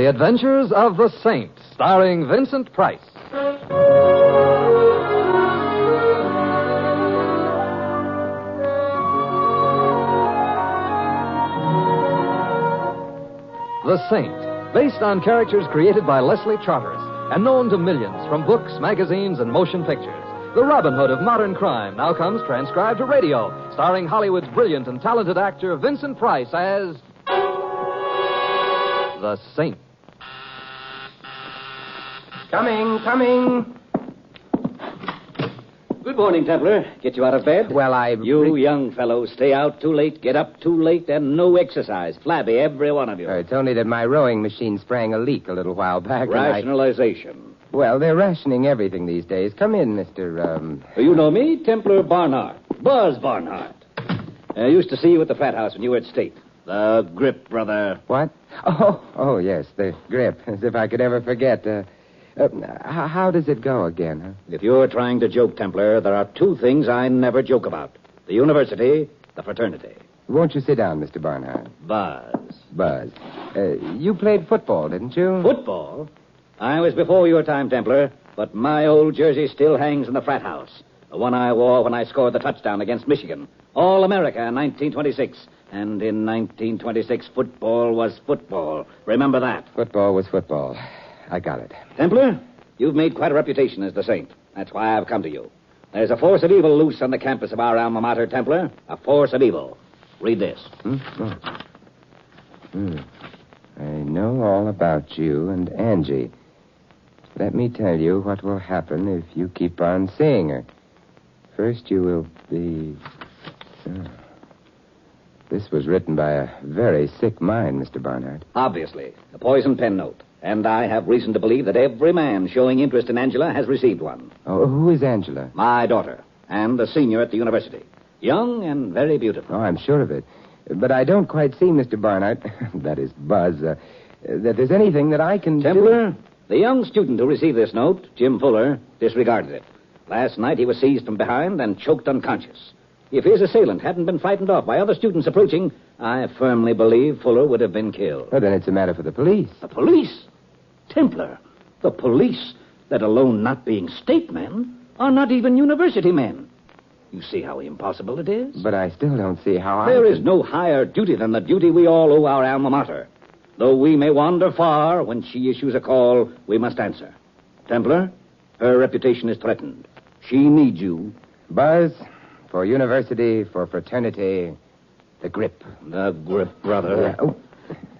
The Adventures of the Saint, starring Vincent Price. The Saint, based on characters created by Leslie Charteris and known to millions from books, magazines, and motion pictures. The Robin Hood of modern crime now comes transcribed to radio, starring Hollywood's brilliant and talented actor Vincent Price as the Saint. Coming. Good morning, Templar. Get you out of bed? Well, You young fellows stay out too late, get up too late, and no exercise. Flabby, every one of you. It's only that my rowing machine sprang a leak a little while back. Rationalization. Well, they're rationing everything these days. Come in, Mr. You know me, Templar Barnhart. Buzz Barnhart. I used to see you at the frat house when you were at State. The grip, brother. What? Oh, yes, the grip. As if I could ever forget. How does it go again, huh? If you're trying to joke, Templar, there are two things I never joke about. The university, the fraternity. Won't you sit down, Mr. Barnhart? Buzz. You played football, didn't you? Football? I was before your time, Templar, but my old jersey still hangs in the frat house. The one I wore when I scored the touchdown against Michigan. All-America in 1926. And in 1926, football was football. Remember that. Football was football. I got it. Templar, you've made quite a reputation as the Saint. That's why I've come to you. There's a force of evil loose on the campus of our alma mater, Templar. A force of evil. Read this. I know all about you and Angie. Let me tell you what will happen if you keep on seeing her. First, you will be... This was written by a very sick mind, Mr. Barnhart. Obviously. A poison pen note. And I have reason to believe that every man showing interest in Angela has received one. Oh, who is Angela? My daughter. And a senior at the university. Young and very beautiful. Oh, I'm sure of it. But I don't quite see, Mr. Barnhart, that is Buzz, that there's anything that I can Templar, the young student who received this note, Jim Fuller, disregarded it. Last night he was seized from behind and choked unconscious. If his assailant hadn't been frightened off by other students approaching, I firmly believe Fuller would have been killed. Well, then it's a matter for the police. The police? Templar, the police, let alone not being state men, are not even university men. You see how impossible it is? But I still don't see how There is no higher duty than the duty we all owe our alma mater. Though we may wander far, when she issues a call, we must answer. Templar, her reputation is threatened. She needs you. Buzz, for university, for fraternity, the grip. The grip, brother. Yeah. Oh.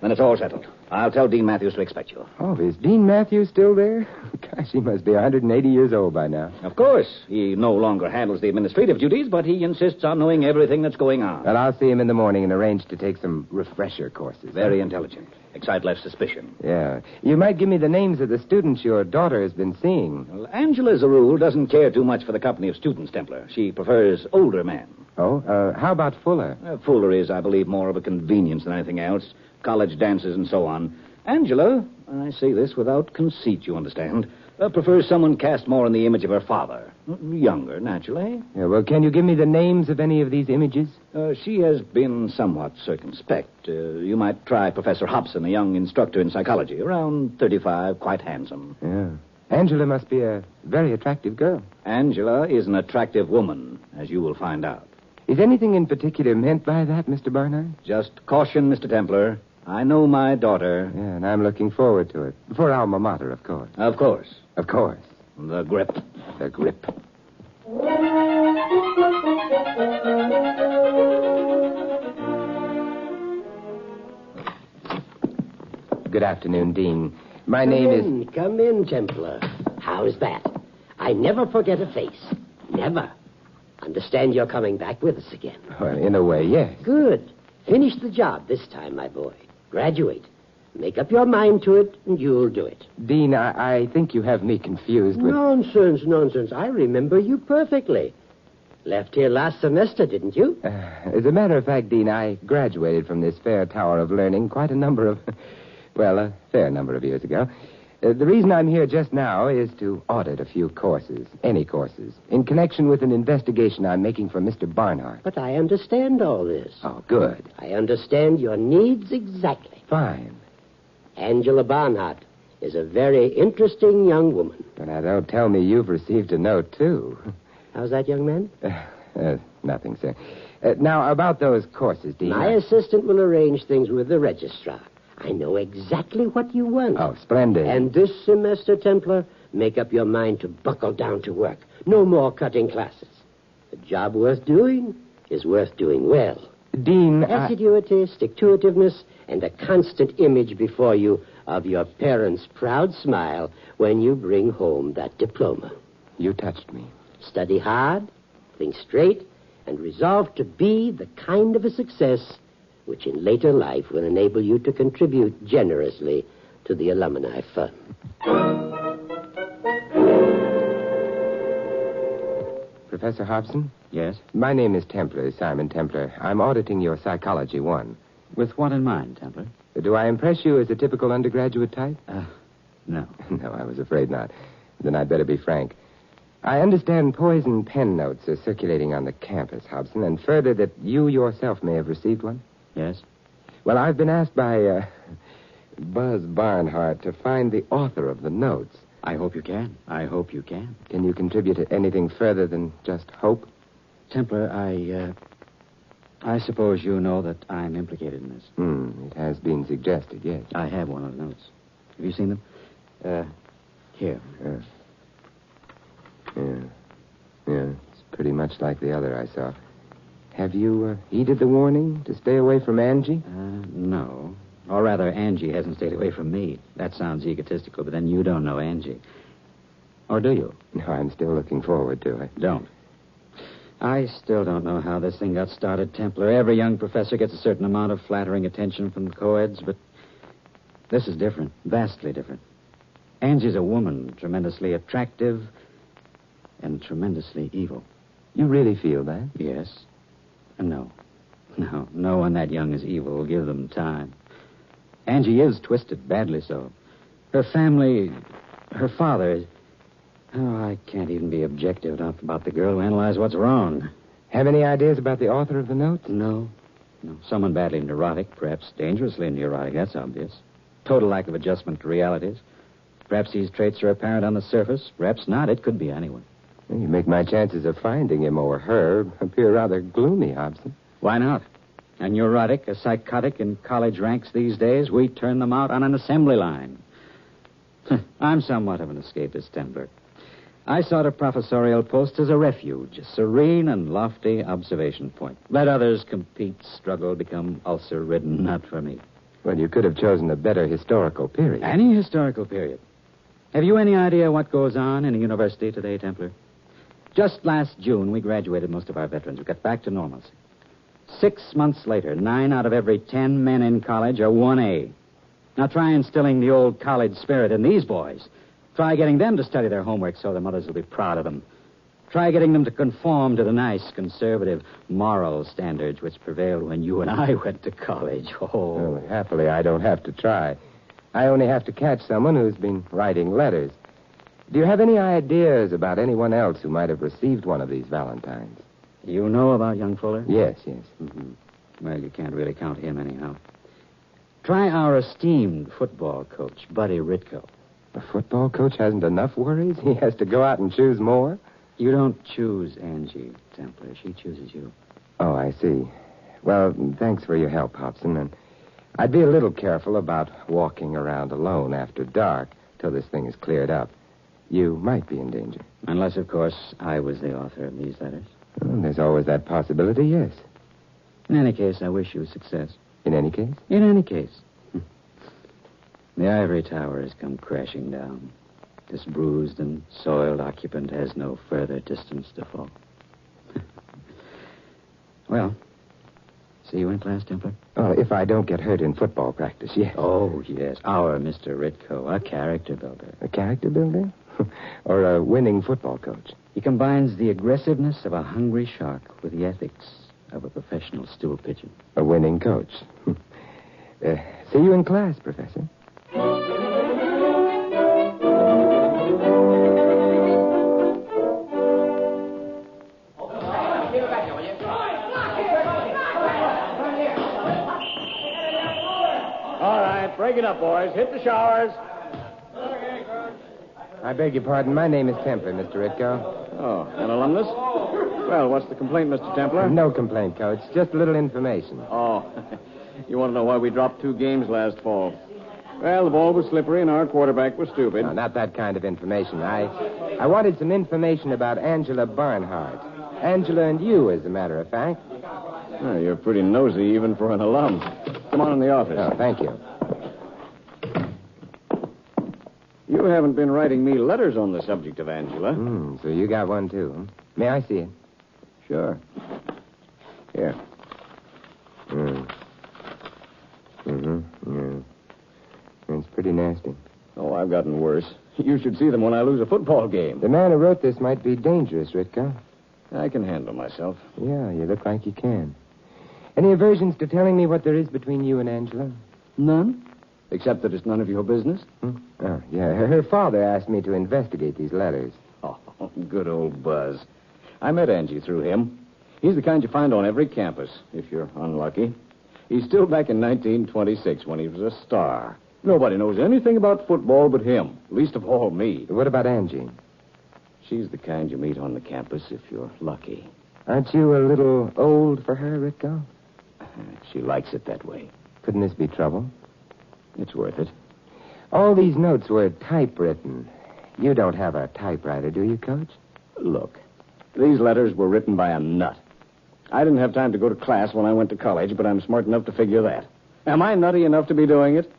Then it's all settled. I'll tell Dean Matthews to expect you. Oh, is Dean Matthews still there? Gosh, he must be 180 years old by now. Of course. He no longer handles the administrative duties, but he insists on knowing everything that's going on. Well, I'll see him in the morning and arrange to take some refresher courses. Very intelligent. Excite less suspicion. Yeah. You might give me the names of the students your daughter has been seeing. Well, Angela, as a rule, doesn't care too much for the company of students, Templar. She prefers older men. Oh, how about Fuller? Fuller is, I believe, more of a convenience than anything else. College dances and so on. Angela, I say this without conceit, you understand, prefers someone cast more in the image of her father. Younger, naturally. Yeah, well, can you give me the names of any of these images? She has been somewhat circumspect. You might try Professor Hobson, a young instructor in psychology, around 35, quite handsome. Yeah. Angela must be a very attractive girl. Angela is an attractive woman, as you will find out. Is anything in particular meant by that, Mr. Barnhart? Just caution, Mr. Templar. I know my daughter. Yeah, and I'm looking forward to it. For alma mater, of course. Of course. Of course. The grip. The grip. Good afternoon, Dean. My name is... Come in, Templar. How's that? I never forget a face. Never. Understand you're coming back with us again. Well, in a way, yes. Good. Finish the job this time, my boy. Graduate. Make up your mind to it, and you'll do it. Dean, I think you have me confused with... Nonsense. I remember you perfectly. Left here last semester, didn't you? As a matter of fact, Dean, I graduated from this fair tower of learning quite a number of... Well, a fair number of years ago. The reason I'm here just now is to audit a few courses, any courses, in connection with an investigation I'm making for Mr. Barnhart. But I understand all this. Oh, good. I understand your needs exactly. Fine. Angela Barnhart is a very interesting young woman. But now don't tell me you've received a note, too. How's that, young man? Nothing, sir. Now, about those courses, Dean. My assistant will arrange things with the registrar. I know exactly what you want. Oh, splendid. And this semester, Templar, make up your mind to buckle down to work. No more cutting classes. A job worth doing is worth doing well. Dean, Assiduity, stick-to-itiveness, and a constant image before you of your parents' proud smile when you bring home that diploma. You touched me. Study hard, think straight, and resolve to be the kind of a success which in later life will enable you to contribute generously to the alumni fund. Professor Hobson? Yes? My name is Templar, Simon Templar. I'm auditing your Psychology 1. With what in mind, Templar? Do I impress you as a typical undergraduate type? No. No, I was afraid not. Then I'd better be frank. I understand poison pen notes are circulating on the campus, Hobson, and further that you yourself may have received one. Yes? Well, I've been asked by Buzz Barnhart to find the author of the notes. I hope you can. I hope you can. Can you contribute to anything further than just hope? Templar, I suppose you know that I'm implicated in this. It has been suggested, yes. I have one of the notes. Have you seen them? Here. Yeah, it's pretty much like the other I saw. Have you heeded the warning to stay away from Angie? No. Or rather, Angie hasn't stayed away from me. That sounds egotistical, but then you don't know Angie. Or do you? No, I'm still looking forward to it. Don't. I still don't know how this thing got started, Templar. Every young professor gets a certain amount of flattering attention from the co-eds, but this is different, vastly different. Angie's a woman, tremendously attractive and tremendously evil. You really feel that? Yes. No. No one that young is evil will give them time. Angie is twisted, badly so. Her family, her father... Oh, I can't even be objective enough about the girl to analyze what's wrong. Have any ideas about the author of the notes? No. Someone badly neurotic, perhaps dangerously neurotic, that's obvious. Total lack of adjustment to realities. Perhaps these traits are apparent on the surface, perhaps not. It could be anyone. Well, you make my chances of finding him or her appear rather gloomy, Hobson. Why not? A neurotic, a psychotic in college ranks these days, we turn them out on an assembly line. I'm somewhat of an escapist, Templar. I sought a professorial post as a refuge, a serene and lofty observation point. Let others compete, struggle, become ulcer-ridden, not for me. Well, you could have chosen a better historical period. Any historical period. Have you any idea what goes on in a university today, Templar? Just last June, we graduated most of our veterans. We got back to normalcy. 6 months later, 9 out of every 10 men in college are 1A. Now try instilling the old college spirit in these boys. Try getting them to study their homework so their mothers will be proud of them. Try getting them to conform to the nice, conservative, moral standards which prevailed when you and I went to college. Well, happily, I don't have to try. I only have to catch someone who's been writing letters. Do you have any ideas about anyone else who might have received one of these Valentines? You know about young Fuller? Yes. Mm-hmm. Well, you can't really count him anyhow. Try our esteemed football coach, Buddy Ritko. A football coach hasn't enough worries? He has to go out and choose more? You don't choose Angie, Templar. She chooses you. Oh, I see. Well, thanks for your help, Hobson. And I'd be a little careful about walking around alone after dark till this thing is cleared up. You might be in danger. Unless, of course, I was the author of these letters. Well, there's always that possibility, yes. In any case, I wish you success. In any case? In any case. The ivory tower has come crashing down. This bruised and soiled occupant has no further distance to fall. Well, see you in class, Templar? Oh, if I don't get hurt in football practice, yes. Oh, yes. Our Mr. Ritko, a character builder. A character builder? Or a winning football coach? He combines the aggressiveness of a hungry shark with the ethics of a professional stool pigeon. A winning coach. See you in class, Professor. break it up, boys. Hit the showers. I beg your pardon. My name is Templar, Mr. Ritko. Oh, an alumnus? Well, what's the complaint, Mr. Templar? No complaint, Coach. Just a little information. Oh, you want to know why we dropped 2 games last fall? Well, the ball was slippery and our quarterback was stupid. No, not that kind of information. I wanted some information about Angela Barnhart. Angela and you, as a matter of fact. Oh, you're pretty nosy even for an alum. Come on in the office. Oh, thank you. You haven't been writing me letters on the subject of Angela. So you got one, too. Huh? May I see it? Sure. Here. Yeah. It's pretty nasty. Oh, I've gotten worse. You should see them when I lose a football game. The man who wrote this might be dangerous, Ritko. I can handle myself. Yeah, you look like you can. Any aversions to telling me what there is between you and Angela? None? Except that it's none of your business? Oh, yeah. Her father asked me to investigate these letters. Oh, good old Buzz. I met Angie through him. He's the kind you find on every campus, if you're unlucky. He's still back in 1926 when he was a star. Nobody knows anything about football but him, least of all me. What about Angie? She's the kind you meet on the campus if you're lucky. Aren't you a little old for her, Ritko? She likes it that way. Couldn't this be trouble? It's worth it. All these notes were typewritten. You don't have a typewriter, do you, Coach? Look, these letters were written by a nut. I didn't have time to go to class when I went to college, but I'm smart enough to figure that. Am I nutty enough to be doing it?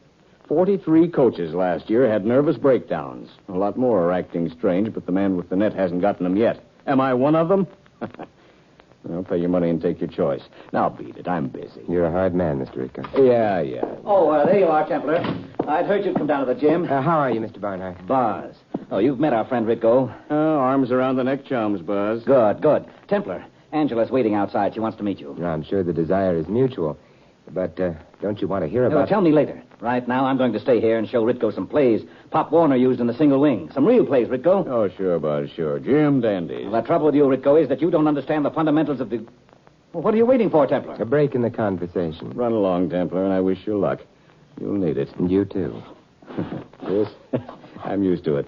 43 coaches last year had nervous breakdowns. A lot more are acting strange, but the man with the net hasn't gotten them yet. Am I one of them? Well, pay your money and take your choice. Now, beat it. I'm busy. You're a hard man, Mr. Ritko. Yeah. Oh, there you are, Templar. I'd heard you'd come down to the gym. How are you, Mr. Barnhart? Buzz. Oh, you've met our friend Ritko. Oh, arms around the neck, chums, Buzz. Good. Templar, Angela's waiting outside. She wants to meet you. I'm sure the desire is mutual. But don't you want to hear about... Tell me later. Right now, I'm going to stay here and show Ritko some plays Pop Warner used in the single wing. Some real plays, Ritko. Oh, sure, Buzz, sure. Jim dandies. Well, the trouble with you, Ritko, is that you don't understand the fundamentals of the... Well, what are you waiting for, Templar? A break in the conversation. Run along, Templar, and I wish you luck. You'll need it. And you, too. Yes, I'm used to it.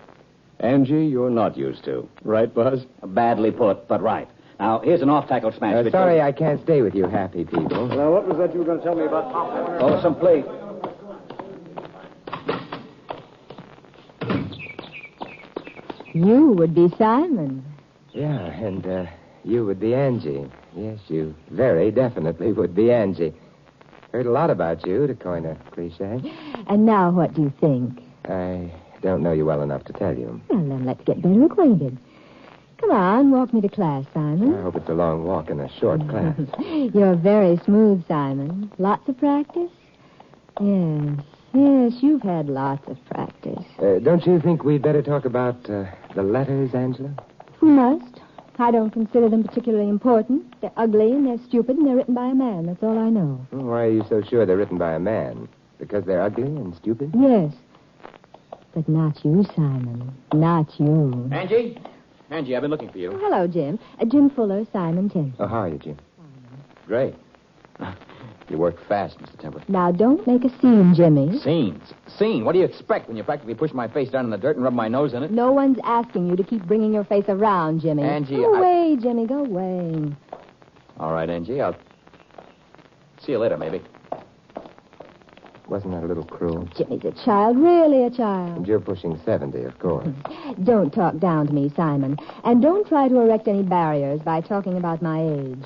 Angie, you're not used to. Right, Buzz? Badly put, but right. Now, here's an off-tackle smash, Ritko. Sorry I can't stay with you happy people. Now, what was that you were going to tell me about Pop Warner? Oh, some plays. You would be Simon. Yeah, and you would be Angie. Yes, you very definitely would be Angie. Heard a lot about you, to coin a cliche. And now what do you think? I don't know you well enough to tell you. Well, then let's get better acquainted. Come on, walk me to class, Simon. I hope it's a long walk in a short class. You're very smooth, Simon. Lots of practice? Yes, you've had lots of practice. Don't you think we'd better talk about the letters, Angela? We must. I don't consider them particularly important. They're ugly and they're stupid and they're written by a man. That's all I know. Why are you so sure they're written by a man? Because they're ugly and stupid? Yes. But not you, Simon. Not you. Angie, I've been looking for you. Oh, hello, Jim. Jim Fuller, Simon Tim. Oh, how are you, Jim? Great. You work fast, Mr. Templar. Now, don't make a scene, Jimmy. Scene? What do you expect when you practically push my face down in the dirt and rub my nose in it? No one's asking you to keep bringing your face around, Jimmy. Angie, Go away, Jimmy, go away. All right, Angie, I'll see you later, maybe. Wasn't that a little cruel? Jimmy's a child, really a And child. you're pushing 70, of course. Don't talk down to me, Simon. And don't try to erect any barriers by talking about my age.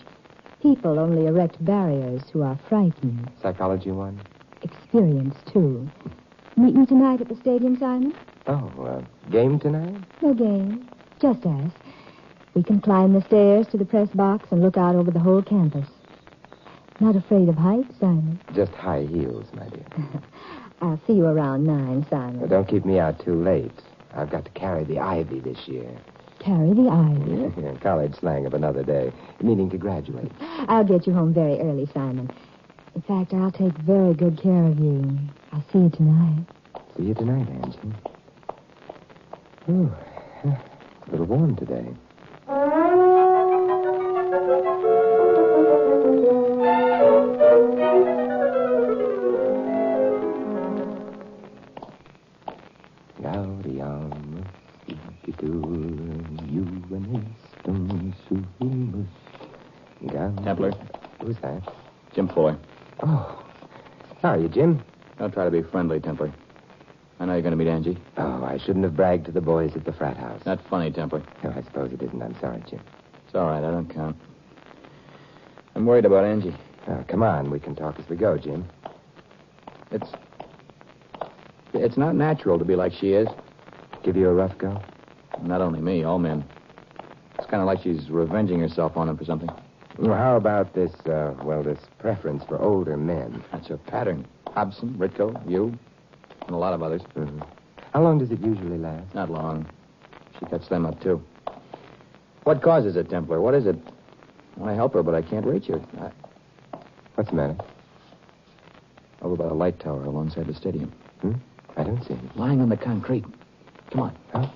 People only erect barriers who are frightened. Psychology 1? Experience, too. Meet me tonight at the stadium, Simon? Oh, game tonight? No game. Just us. We can climb the stairs to the press box and look out over the whole campus. Not afraid of heights, Simon? Just high heels, my dear. I'll see you around 9, Simon. Now, don't keep me out too late. I've got to carry the ivy this year. Carry the ivy. College slang of another day, meaning to graduate. I'll get you home very early, Simon. In fact, I'll take very good care of you. I'll see you tonight. See you tonight, Angie. Ooh, it's a little warm today. How are you, Jim? Don't try to be friendly, Templar. I know you're going to meet Angie. Oh, I shouldn't have bragged to the boys at the frat house. Not funny, Templar. No, I suppose it isn't. I'm sorry, Jim. It's all right. I don't count. I'm worried about Angie. Oh, come on. We can talk as we go, Jim. It's not natural to be like she is. Give you a rough go? Not only me, all men. It's kind of like she's revenging herself on him for something. Well, how about this preference for older men? That's her pattern. Hobson, Ritko, you, and a lot of others. Mm-hmm. How long does it usually last? Not long. She cuts them up, too. What causes it, Templar? What is it? I want to help her, but I can't reach her. What's the matter? Over by the light tower alongside the stadium. I don't see him. Lying on the concrete. Come on. Huh?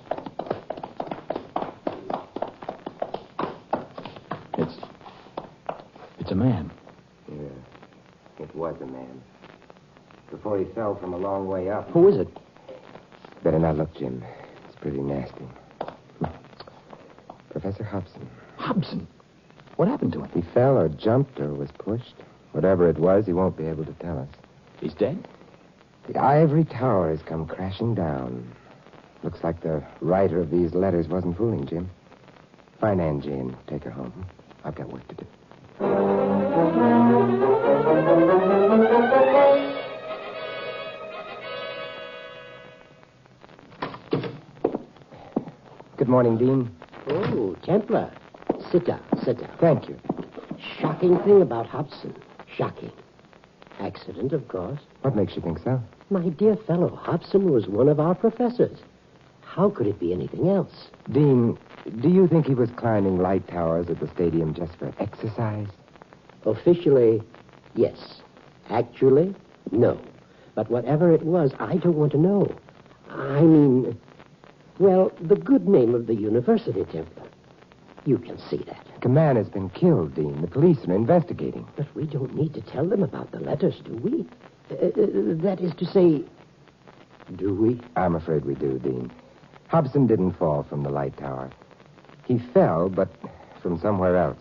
It's a man. Yeah, it was a man. Before he fell from a long way up. Who is it? Better not look, Jim. It's pretty nasty. Professor Hobson. Hobson? What happened to him? He fell or jumped or was pushed. Whatever it was, he won't be able to tell us. He's dead? The ivory tower has come crashing down. Looks like the writer of these letters wasn't fooling, Jim. Find Angie and take her home. I've got work to do. Good morning, Dean. Oh, Templar. Sit down. Thank you. Shocking thing about Hobson. Shocking. Accident, of course. What makes you think so? My dear fellow, Hobson was one of our professors. How could it be anything else? Dean, do you think he was climbing light towers at the stadium just for exercise? Officially, yes. Actually, no. But whatever it was, I don't want to know. I mean, well, the good name of the university, Templar. You can see that. A man has been killed, Dean. The police are investigating. But we don't need to tell them about the letters, do we? That is to say, do we? I'm afraid we do, Dean. Hobson didn't fall from the light tower. He fell, but from somewhere else.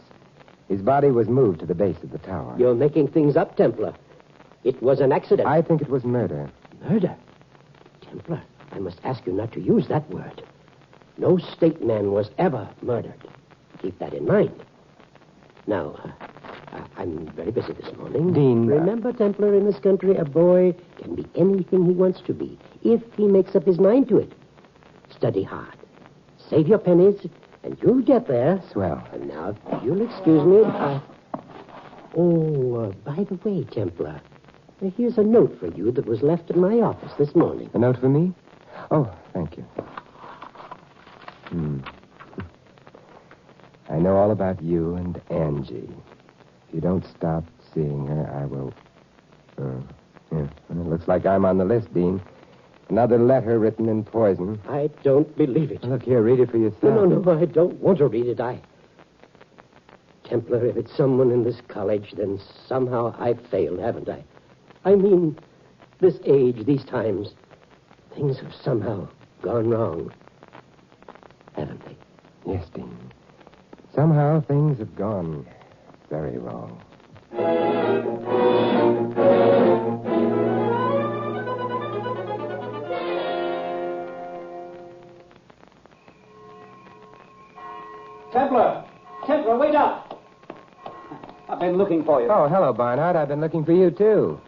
His body was moved to the base of the tower. You're making things up, Templar. It was an accident. I think it was murder. Murder? Templar, I must ask you not to use that word. No state man was ever murdered. Keep that in mind. Now, I'm very busy this morning. Dean... Remember, Templar, in this country, a boy can be anything he wants to be, if he makes up his mind to it. Study hard. Save your pennies, and you'll get there. Swell. And now, if you'll excuse me, by the way, Templar, here's a note for you that was left in my office this morning. A note for me? Oh, thank you. I know all about you and Angie. If you don't stop seeing her, I will... It looks like I'm on the list, Dean. Another letter written in poison. I don't believe it. Look here, read it for yourself. No, I don't want to read it. Templar, if it's someone in this college, then somehow I've failed, haven't I? I mean, this age, these times, things have somehow gone wrong, haven't they? Yes, Dean. Somehow things have gone very wrong. Templar, wait up. I've been looking for you. Oh, hello, Barnard. I've been looking for you, too.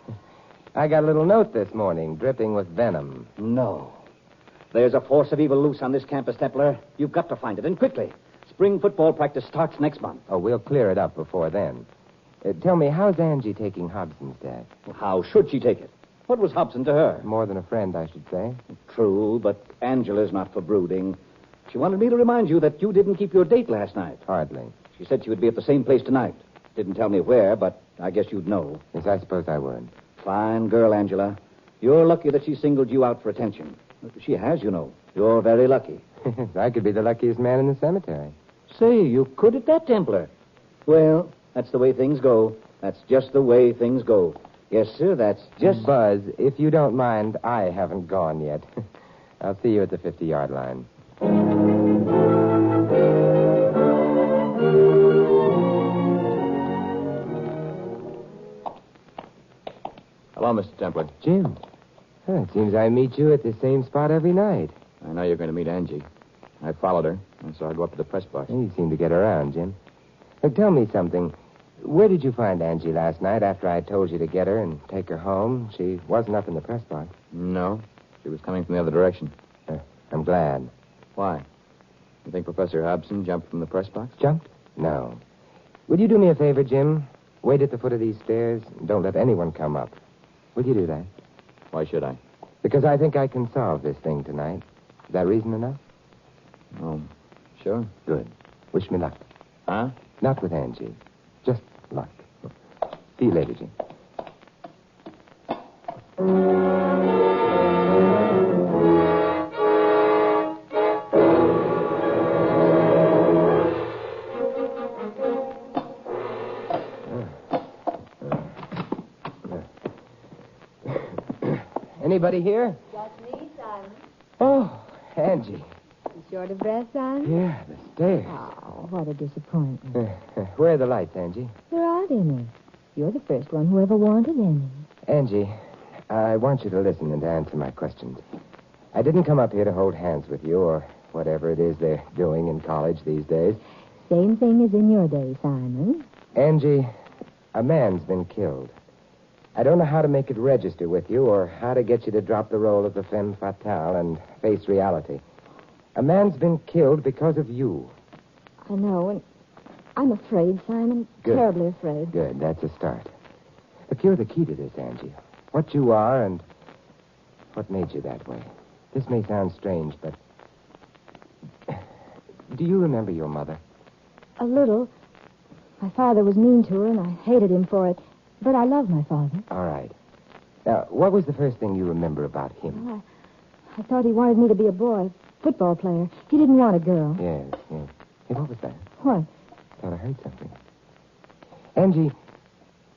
I got a little note this morning, dripping with venom. No. There's a force of evil loose on this campus, Templar. You've got to find it, and quickly. Spring football practice starts next month. Oh, we'll clear it up before then. Tell me, how's Angie taking Hobson's death? Well, how should she take it? What was Hobson to her? More than a friend, I should say. True, but Angela's not for brooding. She wanted me to remind you that you didn't keep your date last night. Hardly. She said she would be at the same place tonight. Didn't tell me where, but I guess you'd know. Yes, I suppose I would. Fine girl, Angela. You're lucky that she singled you out for attention. She has, you know. You're very lucky. I could be the luckiest man in the cemetery. Say, you could at that, Templar. Well, that's the way things go. That's just the way things go. Yes, sir, that's just... Buzz, if you don't mind, I haven't gone yet. I'll see you at the 50-yard line. Hello, Mr. Templer. Jim. It seems I meet you at the same spot every night. I know you're going to meet Angie. I followed her, and so I go up to the press box. You seem to get around, Jim. Now, tell me something. Where did you find Angie last night after I told you to get her and take her home? She wasn't up in the press box. No. She was coming from the other direction. I'm glad. Why? You think Professor Hobson jumped from the press box? Jumped? No. Would you do me a favor, Jim? Wait at the foot of these stairs. Don't let anyone come up. Will you do that? Why should I? Because I think I can solve this thing tonight. Is that reason enough? Oh, sure. Good. Wish me luck. Huh? Not with Angie. Just luck. See you later, Jim. Anybody here? That's me, Simon. Oh, Angie. You short of breath, Simon? Yeah, the stairs. Oh, what a disappointment. Where are the lights, Angie? There aren't any. You're the first one who ever wanted any. Angie, I want you to listen and to answer my questions. I didn't come up here to hold hands with you or whatever it is they're doing in college these days. Same thing as in your day, Simon. Angie, a man's been killed. I don't know how to make it register with you or how to get you to drop the role of the femme fatale and face reality. A man's been killed because of you. I know, and I'm afraid, Simon. Good. Terribly afraid. Good, that's a start. But you're the key to this, Angie. What you are and what made you that way. This may sound strange, but... Do you remember your mother? A little. My father was mean to her, and I hated him for it. But I love my father. All right. Now, what was the first thing you remember about him? Well, I thought he wanted me to be a boy, football player. He didn't want a girl. Yes. Hey, what was that? What? Thought I heard something. Angie,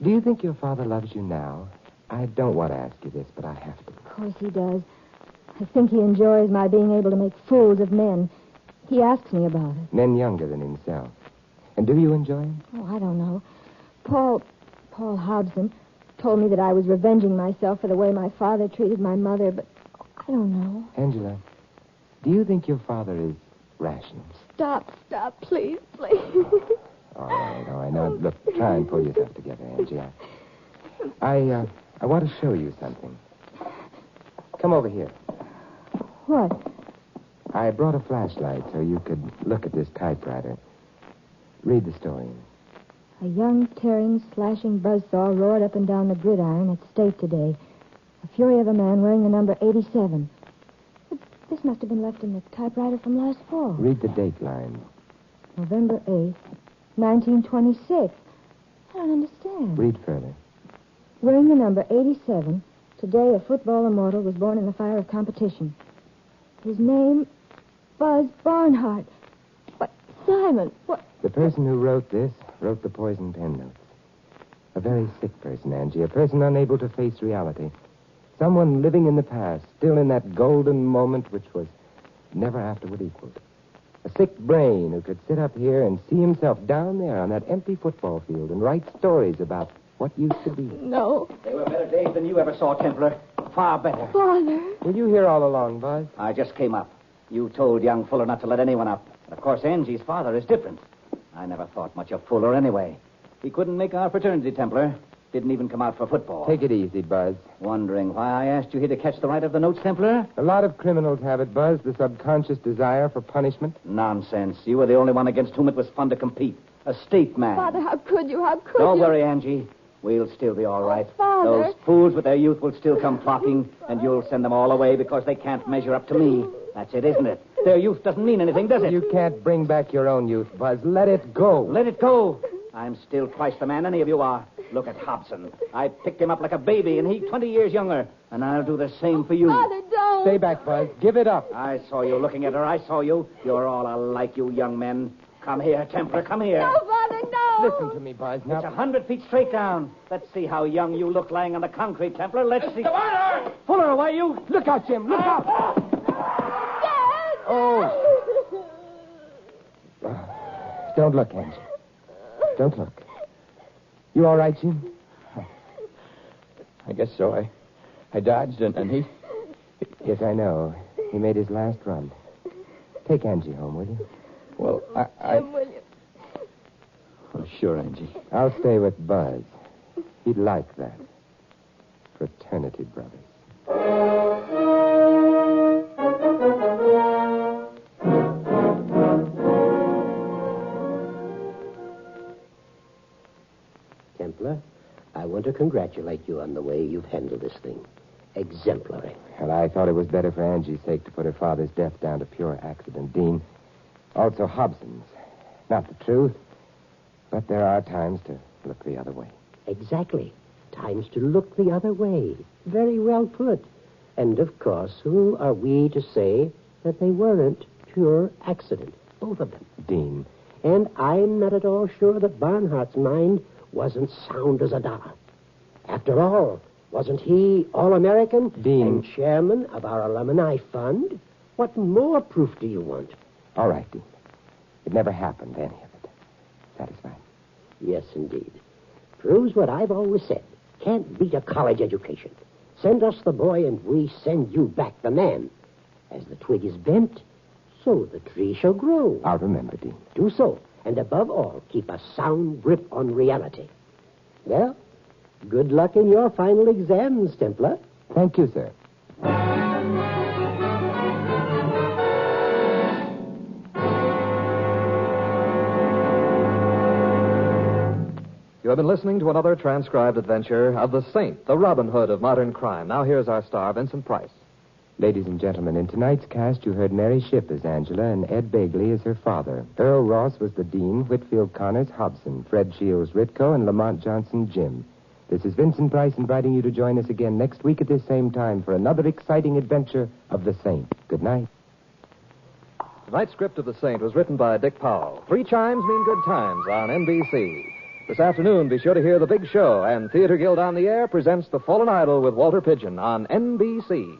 do you think your father loves you now? I don't want to ask you this, but I have to. Of course he does. I think he enjoys my being able to make fools of men. He asks me about it. Men younger than himself. And do you enjoy him? Oh, I don't know. Paul Hobson told me that I was revenging myself for the way my father treated my mother, but I don't know. Angela, do you think your father is rational? Stop, please. All right. Now, look, try and pull yourself together, Angie. I want to show you something. Come over here. What? I brought a flashlight so you could look at this typewriter. Read the story. A young, tearing, slashing buzzsaw roared up and down the gridiron at State today. The fury of a man wearing the number 87. But this must have been left in the typewriter from last fall. Read the date line. November 8th, 1926. I don't understand. Read further. Wearing the number 87, today a football immortal was born in the fire of competition. His name, Buzz Barnhart. What, Simon, what? The person who wrote this wrote the poison pen notes. A very sick person, Angie. A person unable to face reality. Someone living in the past, still in that golden moment which was never afterward equaled. A sick brain who could sit up here and see himself down there on that empty football field and write stories about what used to be. No. They were better days than you ever saw, Templar. Far better. Father. Were you here all along, Buzz? I just came up. You told young Fuller not to let anyone up. But of course, Angie's father is different. I never thought much of Fuller anyway. He couldn't make our fraternity, Templar. Didn't even come out for football. Take it easy, Buzz. Wondering why I asked you here to catch the right of the notes, Templar? A lot of criminals have it, Buzz, the subconscious desire for punishment. Nonsense. You were the only one against whom it was fun to compete. A state man. Father, how could you? Don't worry, Angie. We'll still be all right. Father. Those fools with their youth will still come flocking, and you'll send them all away because they can't measure up to me. That's it, isn't it? Their youth doesn't mean anything, does it? You can't bring back your own youth, Buzz. Let it go. Let it go. I'm still twice the man any of you are. Look at Hobson. I picked him up like a baby, and he 20 years younger. And I'll do the same for you. Father, don't. Stay back, Buzz. Give it up. I saw you looking at her. I saw you. You're all alike, you young men. Come here, Templar. Come here. No, Father, no. Listen to me, Buzz. Now, It's 100 feet straight down. Let's see how young you look lying on the concrete, Templar. Let's see. Fuller, away, you. look out, Jim. Look out. Dad. Oh. Don't look, Angie. Don't look. You all right, Jim? I guess so. I dodged, and he... Yes, I know. He made his last run. Take Angie home, will you? Well, Jim, will you? Oh, sure, Angie. I'll stay with Buzz. He'd like that. Fraternity brothers. Templar, I want to congratulate you on the way you've handled this thing. Exemplary. Well, I thought it was better for Angie's sake to put her father's death down to pure accident, Dean. Also Hobson's. Not the truth, but there are times to look the other way. Exactly. Times to look the other way. Very well put. And, of course, who are we to say that they weren't pure accident? Both of them. Dean. And I'm not at all sure that Barnhart's mind wasn't sound as a dollar. After all, wasn't he All-American Dean. and chairman of our alumni fund? What more proof do you want? All right, Dean. It never happened, any of it. Satisfied? Yes, indeed. Proves what I've always said. Can't beat a college education. Send us the boy and we send you back the man. As the twig is bent, so the tree shall grow. I'll remember, Dean. Do so. And above all, keep a sound grip on reality. Well, good luck in your final exams, Templar. Thank you, sir. You have been listening to another transcribed adventure of the Saint, the Robin Hood of modern crime. Now here's our star, Vincent Price. Ladies and gentlemen, in tonight's cast, you heard Mary Shipp as Angela and Ed Begley as her father. Earl Ross was the Dean, Whitfield Connors Hobson, Fred Shields Ritko, and Lamont Johnson Jim. This is Vincent Price inviting you to join us again next week at this same time for another exciting adventure of the Saint. Good night. Tonight's script of The Saint was written by Dick Powell. 3 chimes mean good times on NBC. This afternoon, be sure to hear The Big Show, and Theater Guild on the Air presents The Fallen Idol with Walter Pidgeon on NBC.